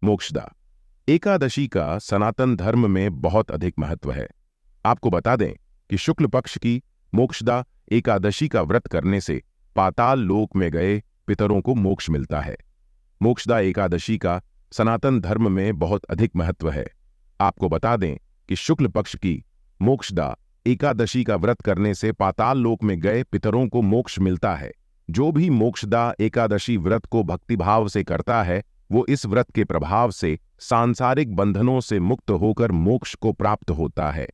मोक्षदा एकादशी का सनातन धर्म में बहुत अधिक महत्व है। आपको बता दें कि शुक्ल पक्ष की मोक्षदा एकादशी का व्रत करने से पाताल लोक में गए पितरों को मोक्ष मिलता है। मोक्षदा एकादशी का सनातन धर्म में बहुत अधिक महत्व है। आपको बता दें कि शुक्ल पक्ष की मोक्षदा एकादशी का व्रत करने से पाताल लोक में गए पितरों को मोक्ष मिलता है। जो भी मोक्षदा एकादशी व्रत को भक्तिभाव से करता है, वो इस व्रत के प्रभाव से सांसारिक बंधनों से मुक्त होकर मोक्ष को प्राप्त होता है।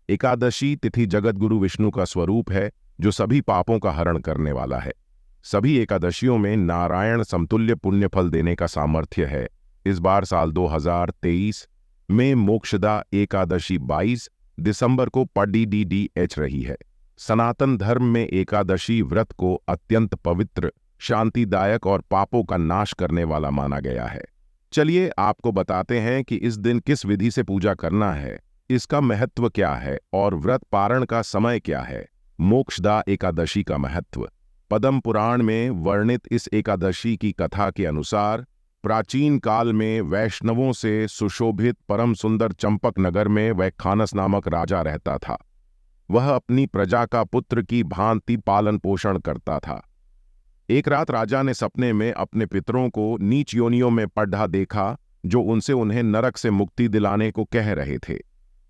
एकादशी तिथि जगतगुरु विष्णु का स्वरूप है, जो सभी पापों का हरण करने वाला है। सभी एकादशियों में नारायण समतुल्य पुण्य फल देने का सामर्थ्य है। इस बार साल 2023 में मोक्षदा एकादशी 22 दिसंबर को पड़ीडीडीएच रही है। सनातन धर्म में एकादशी व्रत को अत्यंत पवित्र, शांतिदायक और पापों का नाश करने वाला माना गया है। चलिए आपको बताते हैं कि इस दिन किस विधि से पूजा करना है, इसका महत्व क्या है और व्रत पारण का समय क्या है। मोक्षदा एकादशी का महत्व। पद्म पुराण में वर्णित इस एकादशी की कथा के अनुसार प्राचीन काल में वैष्णवों से सुशोभित परम सुंदर चंपक नगर में वैखानस नामक राजा रहता था। वह अपनी प्रजा का पुत्र की भांति पालन पोषण करता था। एक रात राजा ने सपने में अपने पितरों को नीच योनियों में पड़ा देखा, जो उनसे उन्हें नरक से मुक्ति दिलाने को कह रहे थे।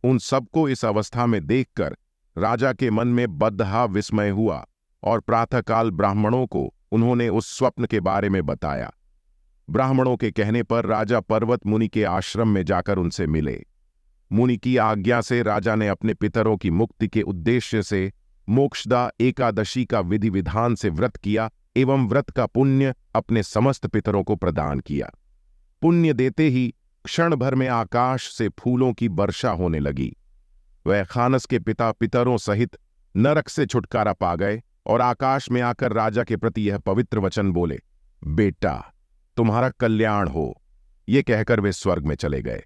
उन सबको इस अवस्था में देखकर राजा के मन में बद्धा विस्मय हुआ और प्रातःकाल ब्राह्मणों को उन्होंने उस स्वप्न के बारे में बताया। ब्राह्मणों के कहने पर राजा पर्वत मुनि के आश्रम में जाकर उनसे मिले। मुनि की आज्ञा से राजा ने अपने पितरों की मुक्ति के उद्देश्य से मोक्षदा एकादशी का विधि विधान से व्रत किया एवं व्रत का पुण्य अपने समस्त पितरों को प्रदान किया। पुण्य देते ही क्षण भर में आकाश से फूलों की वर्षा होने लगी। वैखानस के पिता पितरों सहित नरक से छुटकारा पा गए और आकाश में आकर राजा के प्रति यह पवित्र वचन बोले, बेटा तुम्हारा कल्याण हो। ये कहकर वे स्वर्ग में चले गए।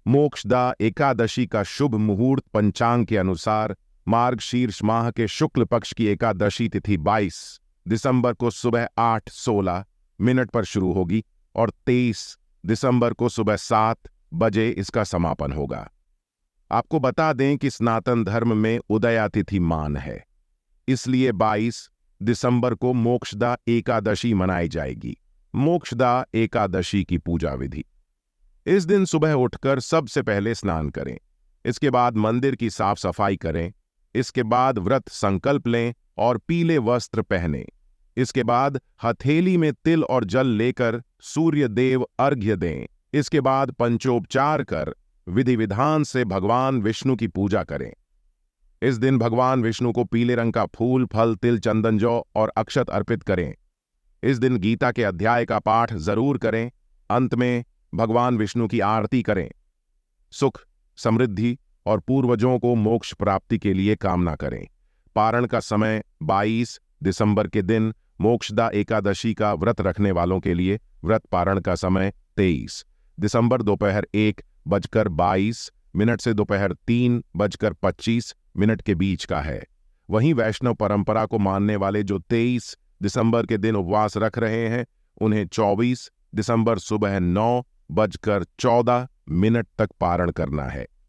मोक्षदा एकादशी का शुभ मुहूर्त पंचांग के अनुसार मार्गशीर्ष माह के शुक्ल पक्ष की एकादशी तिथि 22 दिसंबर को सुबह 8:16 पर शुरू होगी और 23 दिसंबर को सुबह 7 बजे इसका समापन होगा। आपको बता दें कि सनातन धर्म में उदया तिथि मान है, इसलिए 22 दिसंबर को मोक्षदा एकादशी मनाई जाएगी। मोक्षदा एकादशी की पूजा विधि। इस दिन सुबह उठकर सबसे पहले स्नान करें। इसके बाद मंदिर की साफ सफाई करें। इसके बाद व्रत संकल्प लें और पीले वस्त्र पहनें। इसके बाद हथेली में तिल और जल लेकर सूर्य देव अर्घ्य दें। इसके बाद पंचोपचार कर विधि विधान से भगवान विष्णु की पूजा करें। इस दिन भगवान विष्णु को पीले रंग का फूल, फल, तिल, चंदन, जौ और अक्षत अर्पित करें। इस दिन गीता के अध्याय का पाठ जरूर करें। अंत में भगवान विष्णु की आरती करें। सुख, समृद्धि और पूर्वजों को मोक्ष प्राप्ति के लिए कामना करें। पारण का समय 22 दिसंबर के दिन मोक्षदा एकादशी का व्रत रखने वालों के लिए व्रत पारण का समय 23 दिसंबर दोपहर 1:22 से दोपहर 3:25 के बीच का है। वहीं वैष्णव परंपरा को मानने वाले जो 23 दिसंबर के दिन उपवास रख रहे हैं, उन्हें 24 दिसंबर सुबह 9:14 तक पारण करना है।